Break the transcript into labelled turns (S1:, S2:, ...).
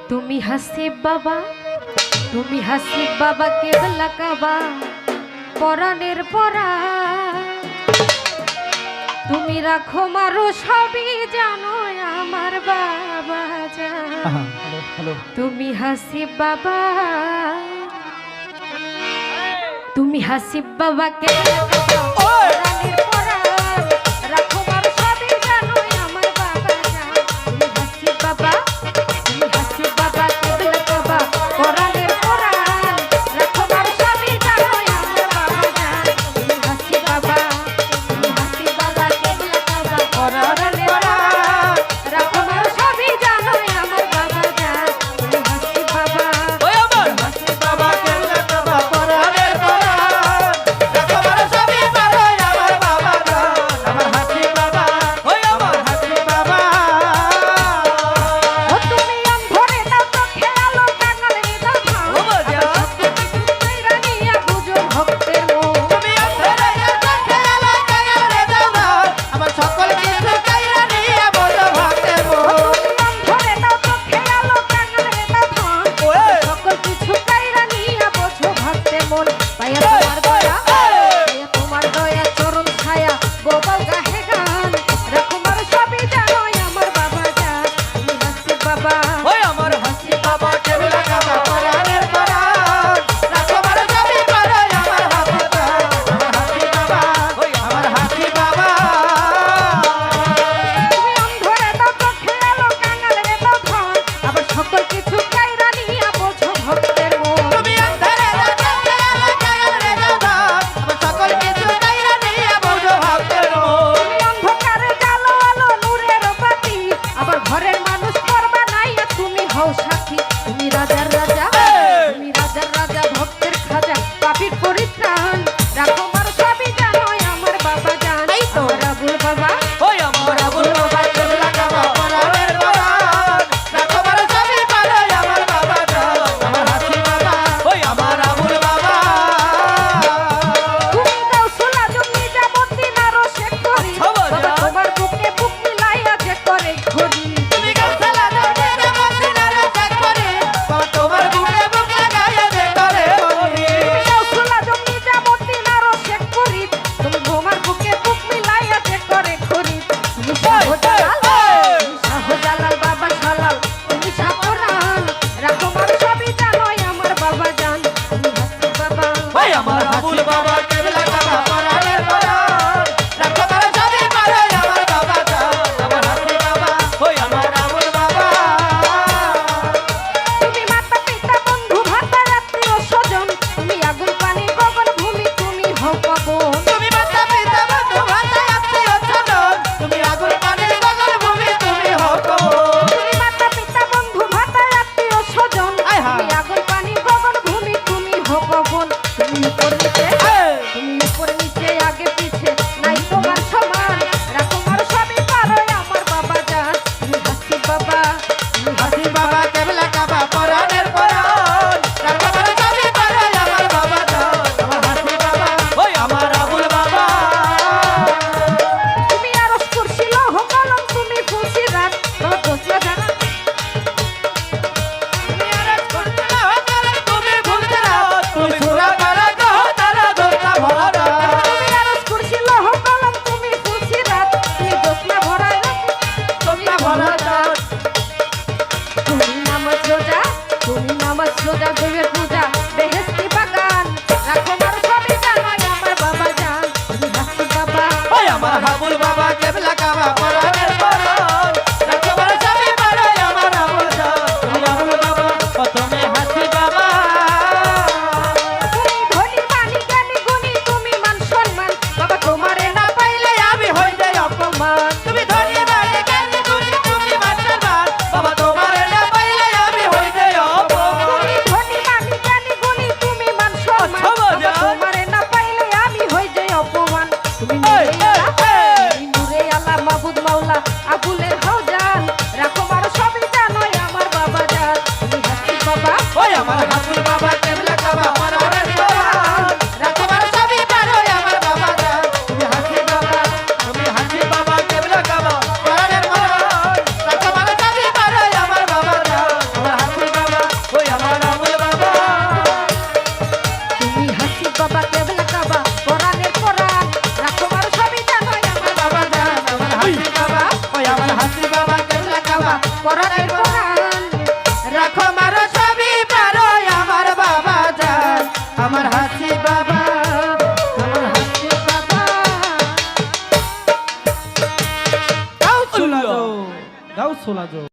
S1: তুমি হাসিব বাবা, তুমি হাসিব বাবা কেবলা কাবা পরাণের পরা। তুমি রাখো মারো সবই জানো আমার বাবা জান। তুমি হাসিব বাবা, তুমি হাসিব বাবা কেবলা কাবা পরাণের পরা। রাখো মারো সবই জানো আমার বাবা জান। তুমি হাসিব বাবা, তুমি হাসিব বাবা কেবলা কাবা পরাণের পরা। রাখো মারো সবই জানো আমার বাবা জান। তুমি হাসিব বাবা, তুমি হাসিব বাবা কেবলা কাবা পরাণের পরা। রাখো মারো সবই জানো আমার বাবা জান। তুমি হাসিব বাবা,
S2: ওই আমার হাসিব বাবা কেবলা কাবা পরাণের পরা। রাখো মারো সবই জানো আমার বাবা জান। আমার হাসিব বাবা, ওই আমার হাসিব বাবা।
S1: ও তুমি অন্ধরে দাও তো খেয়ালো কাঙাল হৃদয় ভাও।
S2: ও বাজা।
S1: কইরা নিয়া বুঝো ভক্তের মন।
S2: তুমি অন্ধরে দাও তো খেয়ালো কাঙাল হৃদয় ভাও। আমার সকল কিছু কাইরা নিয়া বলো ভক্তের মন।
S1: অন্ধরে দাও তো খেয়ালো কাঙাল হৃদয় ভাও।
S2: ওয়ে।
S1: সকল কিছু কাইরা নিয়া বোঝো ভক্তের মন। পাইয়া তোমার দয়া, পাইয়া তোমার দয়া চরণ ছায়া গোপাল গাহে গান। রাখো মার সবই জানো আমার বাবা জান। তুমি হাসিব বাবা,
S2: ওই আমার হাসিব বাবা কেবলা কাবা পরাণের পরা। রাখো মারো সবই জানো আমার হাসিব বাবা। আমার হাসিব বাবা, ওই আমার হাসিব বাবা।
S1: তুমি অন্ধরে দাও তো খেয়ালো কাঙাল হৃদয় ভাও। আবার সকল কিছু কাইরা নিয়া বোঝো ভক্তের মন।
S2: তুমি অন্ধরে দাও তো খেয়ালো কাঙাল হৃদয় ভাও। আমার সকল কিছু কাইরা নিয়া বলো ভক্তের মন।
S1: তুমি অন্ধকারে জালো আলো নূরের বাতি। আবার ঘরের মানুষ করবা নাইয়া তুমি হও সাথী। তুমি রাজার রাজা, তুমি রাজার রাজা ভক্তের খাজা পাপীর পরিত্রাণ। রাখো মার সবই জানো আমার বাবা জান। আমার আবুল বাবা,
S2: ওই আমার আবুল বাবা কেবলা কাবা পরাণের পরা। রাখো মারো সবই জানো আমার বাবা জান। আমার হাসিব বাবা, ওই আমার আবুল বাবা।
S1: তুমি দাও সোলা জমি যাবতি নারো শেখ করি।
S2: বাবা
S1: বাবা
S2: জান।
S1: তোমার বুকে বুক মিলাইয়া যে করে ঘড়ি।
S2: তুমি গাছালা দৌড়ে যাবো সিনারে চেক করে। বাবা তোমার বুকে বুক লাগাইয়া যে করে বলি।
S1: দাও সোলা জমি যাবতি নারো শেখ করি। তুমি তোমার বুকে বুক মিলাইয়া যে করে ঘড়ি। তুমি শাহজালাল, তুমি শাহজালাল বাবা শালাল, তুমি শাহরান। রাখো মার সবই জানো আমার বাবা জান। তুমি হাসিব বাবা,
S2: ওই আমার আবুল বাবা কেবলা কাবা পরাণের পরা। রাখো মারো সবই জানো আমার বাবা জান। আমার হাসিব বাবা, ওই আমার আবুল বাবা।
S1: তুমি মাতা পিতা বন্ধু ভাতা আত্মীয় স্বজন। তুমি আগুন পানি গগন ভূমি, তুমি হও পবন।
S2: তুমি মাতা পিতা বন্ধু ভাই আত্মীয় স্বজন। তুমি আগুন পানি গগন ভূমি, তুমি হও কবর।
S1: তুমি মাতা পিতা বন্ধু ভাতা আত্মীয় স্বজন।
S2: আয় হায়।
S1: তুমি আগুন পানি গগন ভূমি, তুমি হও পবন। তুমি উপর নিচে, তুমি উপর নিচে আগে পিছে নাই তোমার সমান। রাখো মার সবই পারো আমার বাবা জান। তুমি হাসিব বাবা, তুমি
S2: হাসিব বাবা কেবলা কাবা পরাণের পরা। রাখো মারো সবই জানো আমার বাবা জান। আমার হাসিব বাবা, ওই আমার আবুল বাবা।
S1: তুমি আরশ কুরসি লৌহ কলম, তুমি ফুলসি রাত। তোমার দোষ না জানা,
S2: তুমি আরশ কুরসি লৌহ কলম, তুমি ভুলতে রাত। তুমি সুরা করা কহ তারা দোষা ভরা রাত।
S1: তুমি আরশ কুরসি লৌহ কলম, তুমি ফুলসি রাত। তুমি দোষ না ভরা রাত,
S2: দোষা ভরা রাত।
S1: তুমি নামাজ রোজা, তুমি নামাজ রোজা দেবের পূজা বেহেশতি বাগান। রাখো মার সবই জানো আমার বাবা জান। তুমি হাসিব বাবা,
S2: ওই আমার আবুল বাবা কেবলা কাবা পরাণের পরা। রাখো মারো সবই জানো আমার আবুল জান। তুমি আবুল বাবা, ও তুমি হাসিব বাবা।
S1: তুমি ধনী মানি জ্ঞানী গুণী, তুমি মান সম্মান। বাবা তোমারে না
S2: পাইলে আমি হই যাই অপমান। তুমি ধনী বাড়ি জ্ঞানী গুণী, তুমি মান সম্মান। বাবা তোমার না পাইলে আমি হই যাই অপমান।
S1: তুমি ধনী
S2: সোলা জো।